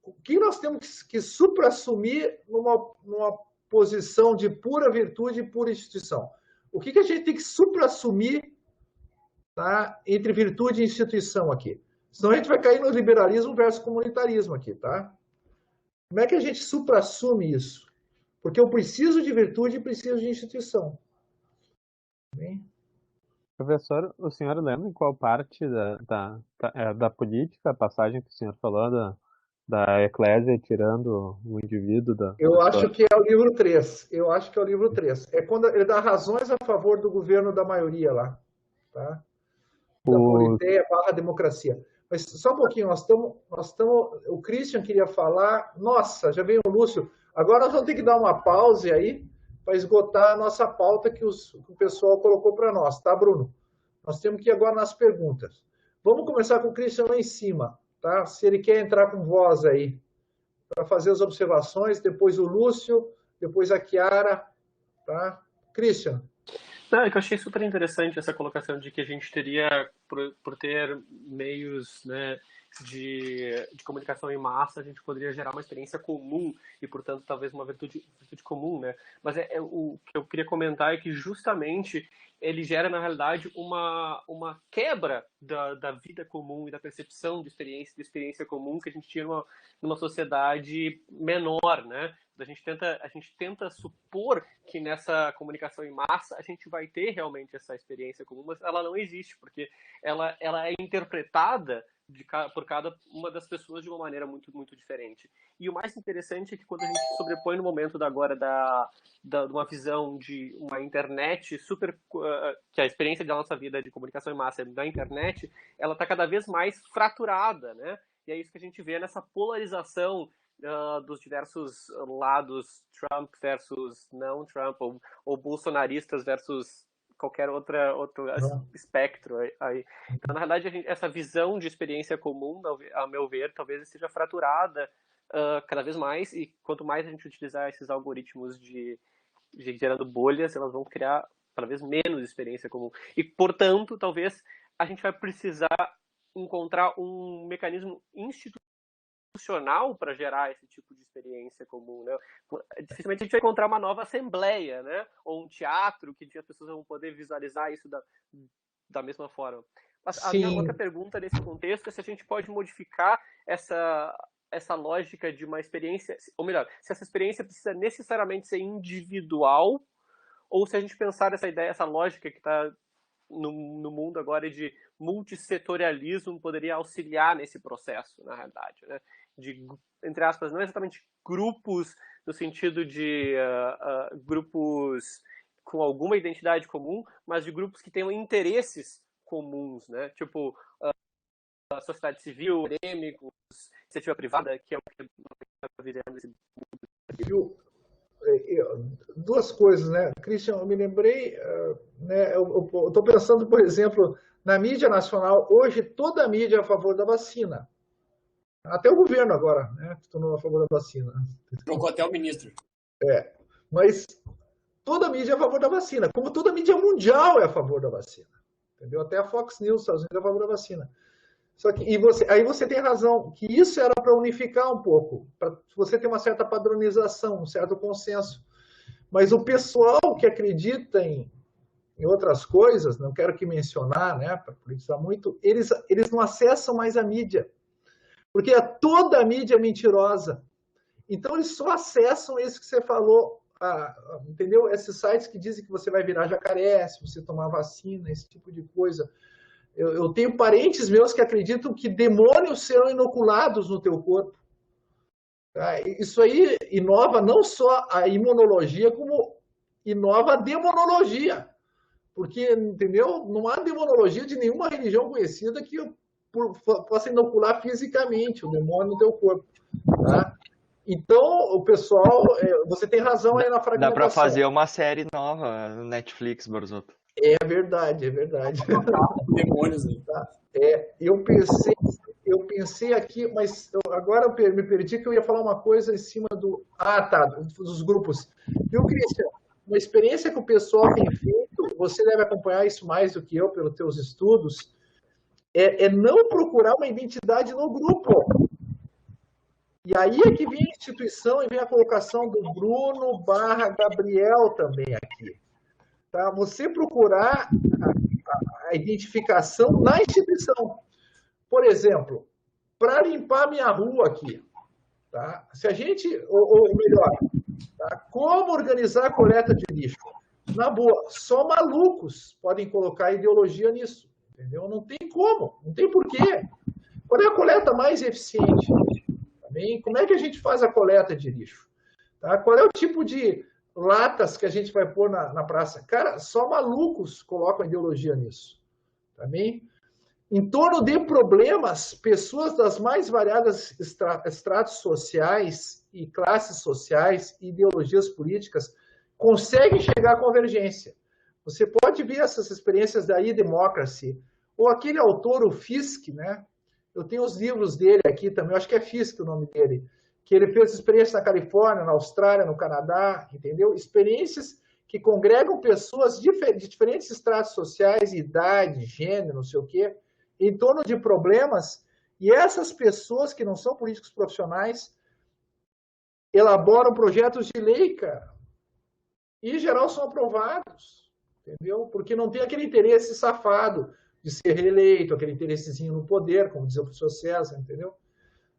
S3: O que nós temos que supra-assumir numa posição de pura virtude e pura instituição? O que a gente tem que supra-assumir, tá, entre virtude e instituição aqui? Senão a gente vai cair no liberalismo versus comunitarismo aqui, tá? Como é que a gente supra-assume isso? Porque eu preciso de virtude e preciso de instituição. Bem?
S5: Professor, o senhor lembra em qual parte da política, a passagem que o senhor falou da eclésia tirando o indivíduo da...
S3: Eu acho que é o livro 3. Eu acho que é o livro 3. É quando ele dá razões a favor do governo da maioria lá. Tá? Da politeia / democracia. Mas só um pouquinho, nós estamos. O Christian queria falar. Nossa, já veio o Lúcio. Agora nós vamos ter que dar uma pausa aí para esgotar a nossa pauta que o pessoal colocou para nós, tá, Bruno? Nós temos que ir agora nas perguntas. Vamos começar com o Christian lá em cima, tá? Se ele quer entrar com voz aí, para fazer as observações, depois o Lúcio, depois a Chiara, tá? Christian.
S8: Não, é que eu achei super interessante essa colocação de que a gente teria, por ter meios, né, de comunicação em massa, a gente poderia gerar uma experiência comum e, portanto, talvez uma virtude comum, né? Mas o que eu queria comentar é que justamente ele gera, na realidade, uma quebra da vida comum e da percepção de experiência comum que a gente tinha numa sociedade menor, né? A gente tenta supor que nessa comunicação em massa a gente vai ter realmente essa experiência comum, mas ela não existe, porque ela é interpretada por cada uma das pessoas de uma maneira muito, muito diferente. E o mais interessante é que quando a gente sobrepõe no momento de uma visão de uma internet super... que a experiência da nossa vida de comunicação em massa da internet, ela está cada vez mais fraturada, né? E é isso que a gente vê nessa polarização dos diversos lados, Trump versus não Trump, ou bolsonaristas versus qualquer outro espectro aí. Então, na verdade, essa visão de experiência comum, a meu ver, talvez esteja fraturada cada vez mais, e quanto mais a gente utilizar esses algoritmos de gerando bolhas, elas vão criar cada vez menos experiência comum. E, portanto, talvez a gente vai precisar encontrar um mecanismo institucional para gerar esse tipo de experiência comum, né? Dificilmente a gente vai encontrar uma nova assembleia, né? Ou um teatro que as pessoas vão poder visualizar isso da mesma forma. A minha outra pergunta nesse contexto é se a gente pode modificar essa lógica de uma experiência, ou melhor, se essa experiência precisa necessariamente ser individual, ou se a gente pensar essa lógica que está no mundo agora de multissetorialismo poderia auxiliar nesse processo, na realidade, né? De, entre aspas, não exatamente grupos no sentido de grupos com alguma identidade comum, mas de grupos que tenham interesses comuns, né? Tipo, a sociedade civil, acadêmicos, iniciativa privada, que é o que está vivendo esse mundo.
S3: Duas coisas, né? Christian, eu me lembrei, né, eu estou pensando, por exemplo, na mídia nacional. Hoje, toda a mídia é a favor da vacina. Até o governo agora, né, se tornou a favor da vacina.
S2: Trocou até o ministro.
S3: Mas toda a mídia é a favor da vacina, como toda a mídia mundial é a favor da vacina. Entendeu? Até a Fox News, Estados Unidos, é a favor da vacina. Só que, aí você tem razão, que isso era para unificar um pouco, para você ter uma certa padronização, um certo consenso. Mas o pessoal que acredita em outras coisas, não quero que mencionar, né, para politizar muito, eles não acessam mais a mídia, porque toda a mídia é mentirosa. Então, eles só acessam isso que você falou, entendeu? Esses sites que dizem que você vai virar jacaré se você tomar vacina, esse tipo de coisa. Eu tenho parentes meus que acreditam que demônios serão inoculados no teu corpo. Tá? Isso aí inova não só a imunologia, como inova a demonologia. Porque, entendeu? Não há demonologia de nenhuma religião conhecida que possa inocular fisicamente o demônio no teu corpo. Tá? Então, o pessoal, você tem razão aí na fragmentação.
S4: Dá para fazer uma série nova no Netflix, Borzotto.
S3: É verdade, é verdade.
S2: Demônios aí.
S3: Tá? Eu pensei aqui, mas agora eu me perdi que eu ia falar uma coisa em cima dos grupos. Viu, Christian? Uma experiência que o pessoal tem feito, você deve acompanhar isso mais do que eu pelos teus estudos, é não procurar uma identidade no grupo. E aí é que vem a instituição e vem a colocação do Bruno / Gabriel também aqui. Tá? Você procurar a identificação na instituição. Por exemplo, para limpar minha rua aqui, tá? Se a gente, ou melhor, tá? Como organizar a coleta de lixo? Na boa, só malucos podem colocar ideologia nisso, entendeu? Não tem como, não tem porquê. Qual é a coleta mais eficiente? Também, como é que a gente faz a coleta de lixo? Tá? Qual é o tipo de latas que a gente vai pôr na praça? Cara, só malucos colocam ideologia nisso. Tá bem? Em torno de problemas, pessoas das mais variadas estratos sociais e classes sociais e ideologias políticas conseguem chegar à convergência. Você pode ver essas experiências da e-democracy, ou aquele autor, o Fisk, né? Eu tenho os livros dele aqui também, eu acho que é Fisk o nome dele, que ele fez experiência na Califórnia, na Austrália, no Canadá, entendeu? Experiências que congregam pessoas de diferentes estratos sociais, idade, gênero, não sei o quê, em torno de problemas, e essas pessoas que não são políticos profissionais elaboram projetos de lei, cara, e em geral são aprovados, entendeu? Porque não tem aquele interesse safado de ser reeleito, aquele interessezinho no poder, como dizia o professor César, entendeu?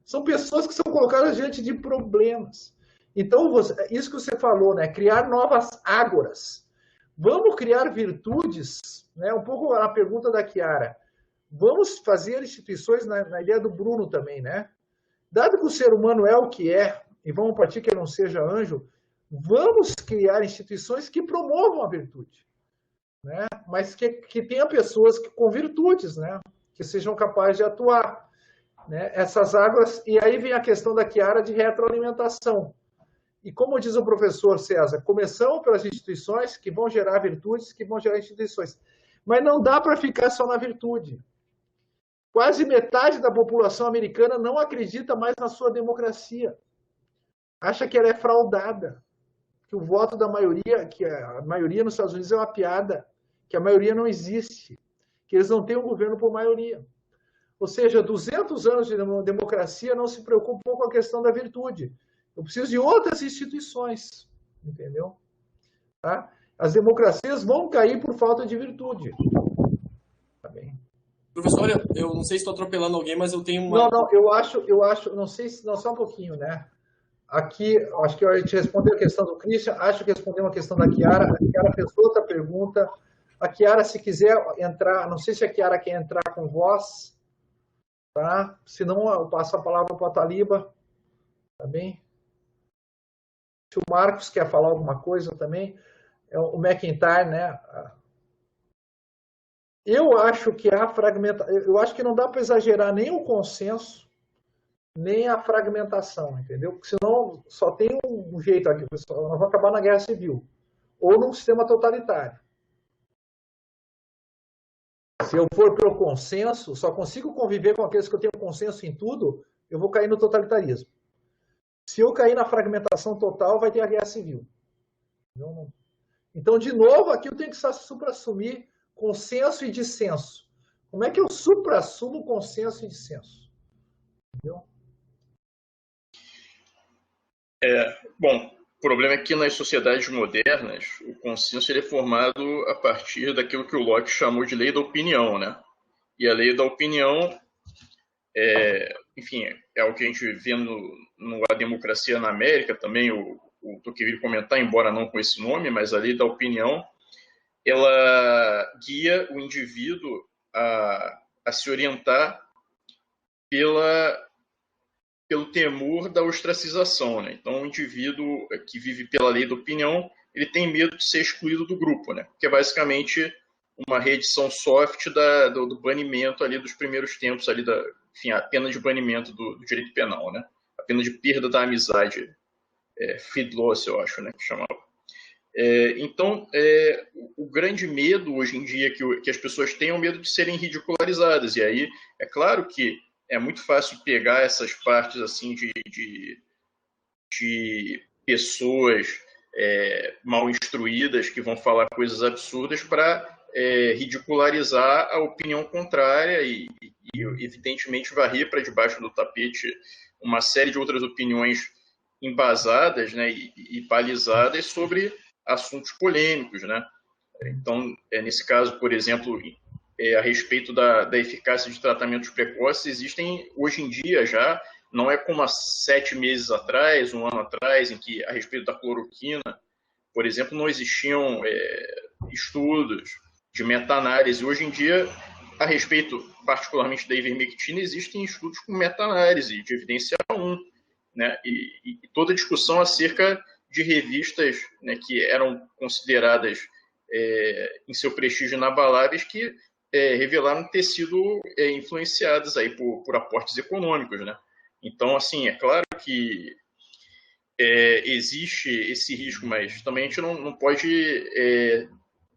S3: São pessoas que são colocadas diante de problemas. Então, isso que você falou, né? Criar novas ágoras. Vamos criar virtudes, né? Um pouco a pergunta da Chiara. Vamos fazer instituições, na ideia do Bruno também, né? Dado que o ser humano é o que é, e vamos partir que ele não seja anjo, vamos criar instituições que promovam a virtude, né? Mas que tenha pessoas com virtudes, né? Que sejam capazes de atuar, né? Essas águas, e aí vem a questão da Chiara de retroalimentação. E como diz o professor César, começamos pelas instituições que vão gerar virtudes, que vão gerar instituições. Mas não dá para ficar só na virtude. Quase metade da população americana não acredita mais na sua democracia. Acha que ela é fraudada. Que o voto da maioria, que a maioria nos Estados Unidos é uma piada, que a maioria não existe, que eles não têm um governo por maioria. Ou seja, 200 anos de democracia não se preocupam com a questão da virtude. Eu preciso de outras instituições, entendeu? Tá? As democracias vão cair por falta de virtude. Tá bem?
S2: Professor, eu não sei se estou atropelando alguém, mas eu tenho uma...
S3: Não, eu acho, não sei se, não, só um pouquinho, né? Aqui, acho que a gente respondeu a questão do Christian, acho que respondeu a questão da Chiara. A Chiara fez outra pergunta. A Chiara, se quiser entrar, não sei se a Chiara quer entrar com voz, tá? Se não, eu passo a palavra para a Taliba, tá bem? Se o Marcos quer falar alguma coisa também, o McIntyre, né? Eu acho que a fragmentação, eu acho que não dá para exagerar nem o consenso, nem a fragmentação, entendeu? Porque senão só tem um jeito aqui, nós vamos acabar na guerra civil ou num sistema totalitário. Se eu for pelo consenso, só consigo conviver com aqueles que eu tenho consenso em tudo, eu vou cair no totalitarismo. Se eu cair na fragmentação total, vai ter a guerra civil. Então, de novo, aqui eu tenho que supra-assumir consenso e dissenso. Como é que eu supra-assumo consenso e dissenso? Entendeu?
S6: Bom, o problema é que nas sociedades modernas, o consenso ele é formado a partir daquilo que o Locke chamou de lei da opinião, né? E a lei da opinião, enfim, é o que a gente vê no A Democracia na América, também o Tocqueville comentar, embora não com esse nome, mas a lei da opinião, ela guia o indivíduo a se orientar pelo temor da ostracização, né? Então, o indivíduo que vive pela lei da opinião, ele tem medo de ser excluído do grupo, né? Que é basicamente uma reedição soft do banimento ali dos primeiros tempos ali enfim, a pena de banimento do direito penal, né? A pena de perda da amizade, Freed loss, eu acho, né? Que chamava. Então, o grande medo hoje em dia que as pessoas têm é o medo de serem ridicularizadas. E aí, é claro que é muito fácil pegar essas partes assim de pessoas mal instruídas que vão falar coisas absurdas para ridicularizar a opinião contrária e evidentemente, varrer para debaixo do tapete uma série de outras opiniões embasadas, né, e balizadas sobre assuntos polêmicos, né? Então, nesse caso, por exemplo, a respeito da eficácia de tratamentos precoces, existem hoje em dia já, não é como há 7 meses atrás, 1 ano atrás, em que a respeito da cloroquina, por exemplo, não existiam estudos de meta-análise. Hoje em dia, a respeito particularmente da ivermectina, existem estudos com meta-análise de evidência 1, né? E toda a discussão acerca de revistas, né, que eram consideradas em seu prestígio inabaláveis, que revelaram ter sido influenciadas aí por aportes econômicos, né? Então, assim, é claro que existe esse risco, mas também a gente não pode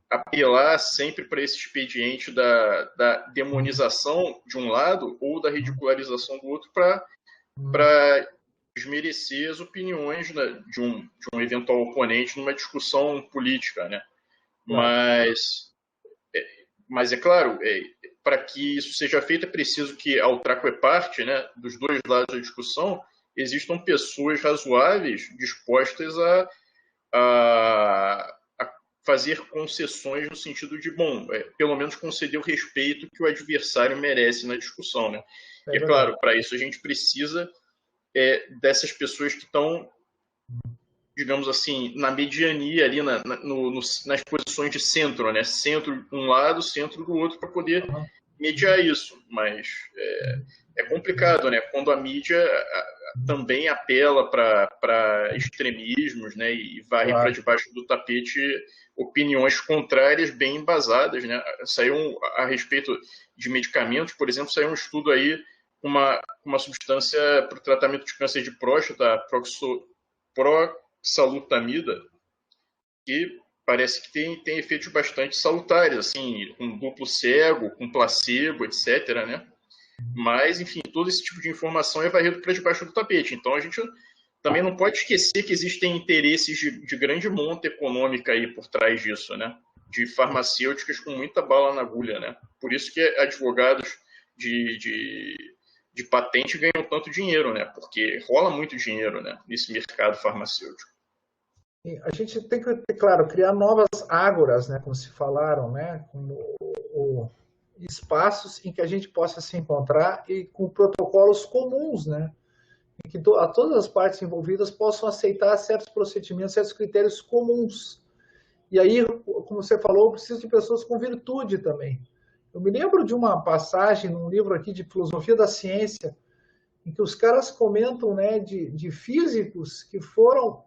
S6: apelar sempre para esse expediente da demonização de um lado ou da ridicularização do outro para desmerecer as opiniões, né, de um eventual oponente numa discussão política, né? Mas é claro, para que isso seja feito, é preciso que, ao traco e parte, né, dos dois lados da discussão, existam pessoas razoáveis dispostas a fazer concessões no sentido de, bom, pelo menos conceder o respeito que o adversário merece na discussão, né? E é claro, para isso a gente precisa dessas pessoas que estão, digamos assim, na mediania ali, nas posições de centro, né? Centro de um lado, centro do outro, para poder mediar isso. Mas é complicado, né? Quando a mídia também apela para extremismos, né? E varre para debaixo do tapete opiniões contrárias bem embasadas, né? Saiu a respeito de medicamentos, por exemplo, saiu um estudo aí, uma substância para o tratamento de câncer de próstata, proxalutamida, que parece que tem efeitos bastante salutares, assim, com duplo cego, com placebo, etc., né? Mas, enfim, todo esse tipo de informação é varrido para debaixo do tapete. Então, a gente também não pode esquecer que existem interesses de grande monta econômica aí por trás disso, né? De farmacêuticas com muita bala na agulha, né? Por isso que advogados de patente ganham tanto dinheiro, né? Porque rola muito dinheiro, né, nesse mercado farmacêutico.
S3: A gente tem que, claro, criar novas ágoras, né, como se falaram, né? Como espaços em que a gente possa se encontrar e com protocolos comuns, né? Em que todas as partes envolvidas possam aceitar certos procedimentos, certos critérios comuns. E aí, como você falou, eu preciso de pessoas com virtude também. Eu me lembro de uma passagem num livro aqui de filosofia da ciência, em que os caras comentam, né, de físicos que foram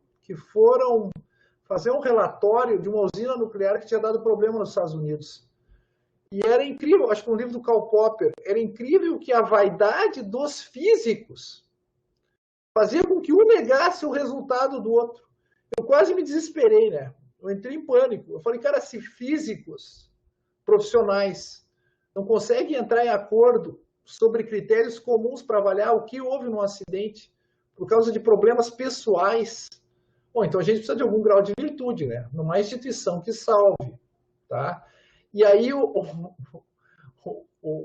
S3: fazer um relatório de uma usina nuclear que tinha dado problema nos Estados Unidos. E era incrível, acho que no livro do Karl Popper, era incrível que a vaidade dos físicos fazia com que um negasse o resultado do outro. Eu quase me desesperei, né? Eu entrei em pânico. Eu falei, cara, se físicos profissionais não conseguem entrar em acordo sobre critérios comuns para avaliar o que houve no acidente por causa de problemas pessoais, bom, então a gente precisa de algum grau de virtude, né? Numa instituição que salve, tá? E aí o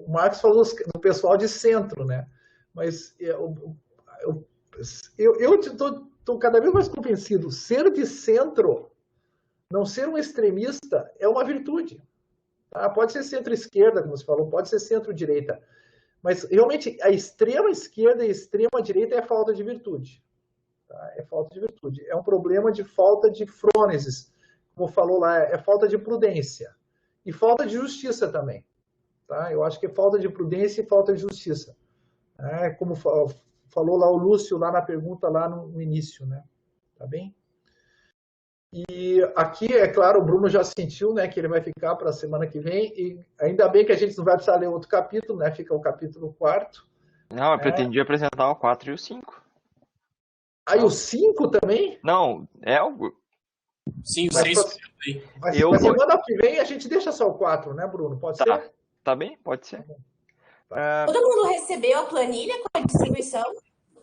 S3: Marx falou do pessoal de centro, né? Mas eu estou cada vez mais convencido, ser de centro, não ser um extremista, é uma virtude. Tá? Pode ser centro-esquerda, como você falou, pode ser centro-direita. Mas, realmente, a extrema-esquerda e a extrema-direita é falta de virtude. Tá? É falta de virtude. É um problema de falta de frônesis. Como falou lá, é falta de prudência. E falta de justiça também. Tá? Eu acho que é falta de prudência e falta de justiça. É, como falou lá o Lúcio, lá na pergunta, lá no início. Né? Tá bem? E aqui, é claro, o Bruno já sentiu, né, que ele vai ficar para a semana que vem, e ainda bem que a gente não vai precisar ler outro capítulo, né, fica o capítulo 4.
S4: Não, eu pretendia apresentar o 4 e o 5.
S3: Aí o 5 também?
S4: Não, é o...
S2: Sim, o 6 aí.
S3: Mas semana que vem a gente deixa só o 4, né, Bruno? Pode ser?
S4: Tá bem, pode ser.
S1: Todo mundo recebeu a planilha com a distribuição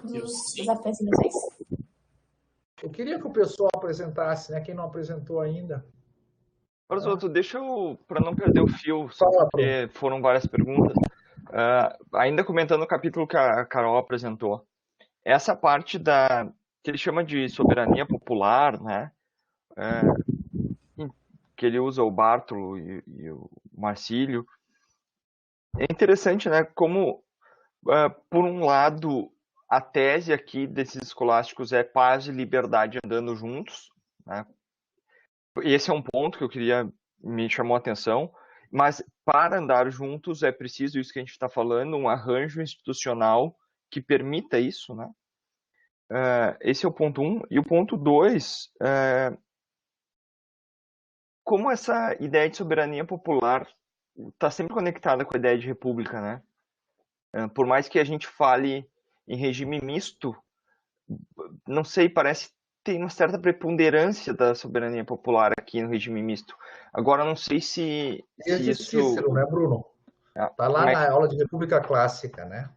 S1: das apresentações?
S3: Eu queria que o pessoal apresentasse, né? Quem não apresentou ainda.
S4: Osoto, deixa eu, para não perder o fio, porque foram várias perguntas, ainda comentando o capítulo que a Carol apresentou, essa parte que ele chama de soberania popular, né? Que ele usa o Bartolo e o Marcílio, é interessante, né? Como, por um lado, a tese aqui desses escolásticos é paz e liberdade andando juntos, né? Esse é um ponto que me chamou a atenção, mas para andar juntos é preciso, isso que a gente está falando, um arranjo institucional que permita isso, né? Esse é o ponto 1. E o ponto 2, como essa ideia de soberania popular está sempre conectada com a ideia de república, né? Por mais que a gente fale em regime misto, não sei, parece que tem uma certa preponderância da soberania popular aqui no regime misto. Agora, não sei se
S3: isso... Cícero, né, Bruno? Tá lá na aula de República Clássica, né?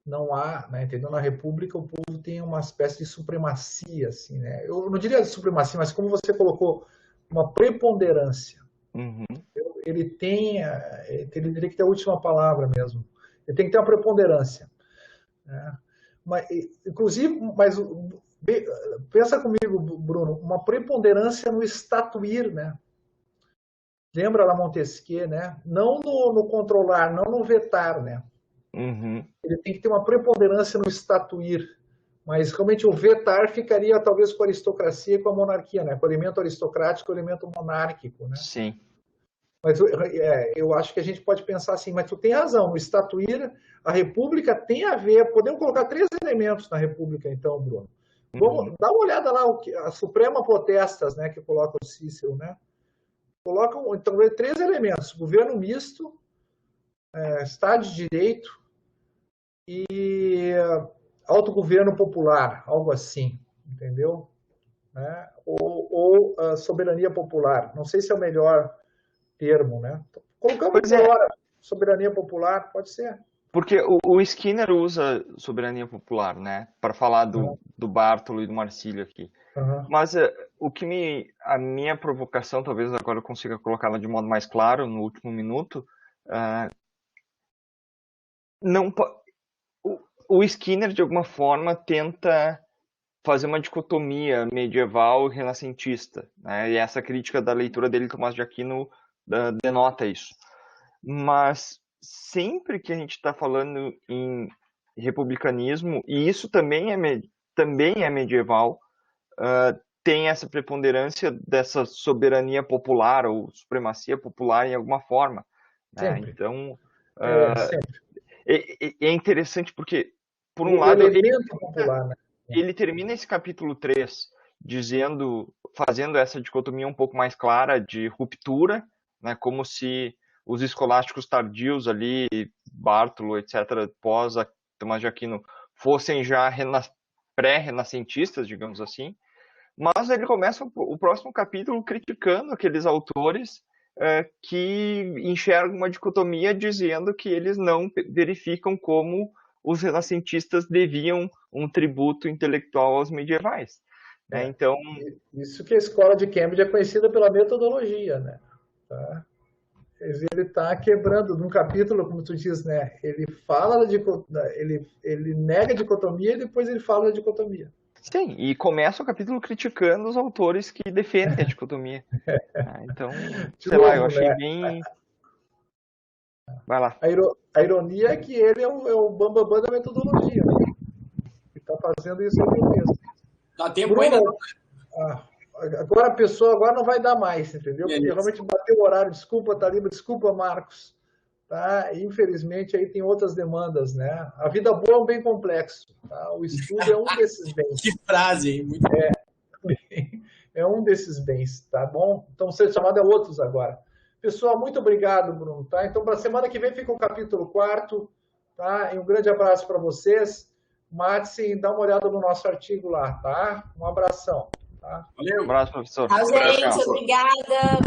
S3: Não há, né, entendeu? Na República o povo tem uma espécie de supremacia, assim, né? Eu não diria supremacia, mas como você colocou, uma preponderância.
S4: Uhum.
S3: Ele teria que ter a última palavra mesmo. Ele tem que ter uma preponderância. Né? Mas pensa comigo, Bruno, uma preponderância no estatuir, né? Lembra lá Montesquieu, né? Não no controlar, não no vetar, né?
S4: Uhum.
S3: Ele tem que ter uma preponderância no estatuir, mas realmente o vetar ficaria talvez com a aristocracia e com a monarquia, né? Com o elemento aristocrático e o elemento monárquico, né?
S4: Sim.
S3: Mas eu acho que a gente pode pensar assim, mas tu tem razão, no estatuir, a república tem a ver, podemos colocar 3 elementos na república então, Bruno. Vamos dar uma olhada lá, a Suprema Potestas, né, que coloca o Cícero, né? Colocam, então, 3 elementos, governo misto, Estado de Direito e autogoverno popular, algo assim, entendeu? Né? Ou soberania popular, não sei se é o melhor termo, né? Colocamos agora soberania popular, pode ser.
S4: Porque o Skinner usa soberania popular, né? Para falar do Bartolo e do Marcílio aqui.
S3: Uhum.
S4: Mas a minha provocação, talvez agora eu consiga colocá-la de modo mais claro no último minuto, o Skinner, de alguma forma, tenta fazer uma dicotomia medieval e renascentista, né? E essa crítica da leitura dele, Tomás de Aquino, denota isso. mas sempre que a gente está falando em republicanismo, e isso também é medieval, tem essa preponderância dessa soberania popular ou supremacia popular em alguma forma. Né?
S3: Sempre.
S4: Então,
S3: Sempre.
S4: é interessante porque, por um
S3: O
S4: lado,
S3: elemento popular, né?
S4: ele termina esse capítulo 3 fazendo essa dicotomia um pouco mais clara de ruptura, né, como se os escolásticos tardios ali, Bártolo, etc., pós Tomás de Aquino, fossem já pré-renascentistas, digamos assim. Mas ele começa o próximo capítulo criticando aqueles autores que enxergam uma dicotomia, dizendo que eles não verificam como os renascentistas deviam um tributo intelectual aos medievais. Né? Então,
S3: isso que a escola de Cambridge é conhecida pela metodologia, né? Tá? Ele está quebrando num capítulo, como tu diz, né? Ele fala ele nega a dicotomia e depois ele fala da dicotomia.
S4: Sim, e começa o capítulo criticando os autores que defendem a dicotomia. Então, sei lá, eu achei bem... Vai lá.
S3: A ironia é que ele é o bambambam da metodologia. Né? Ele está fazendo isso aqui mesmo.
S2: Dá tempo ainda.
S3: Agora a pessoa agora não vai dar mais, entendeu? Porque realmente bateu o horário. Desculpa, Taliba, desculpa, Marcos. Tá? Infelizmente, aí tem outras demandas, né? A vida boa é um bem complexo. Tá? O estudo é um desses bens.
S2: Que frase, hein? Muito
S3: é um desses bens, tá bom? Então, ser chamado é outros agora. Pessoal, muito obrigado, Bruno. Tá? Então, para a semana que vem fica o capítulo 4. Tá? E um grande abraço para vocês. Matsi, dá uma olhada no nosso artigo lá, tá? Um abração. Tá?
S4: Valeu. Um abraço, professor.
S1: Tchau, gente. Obrigada.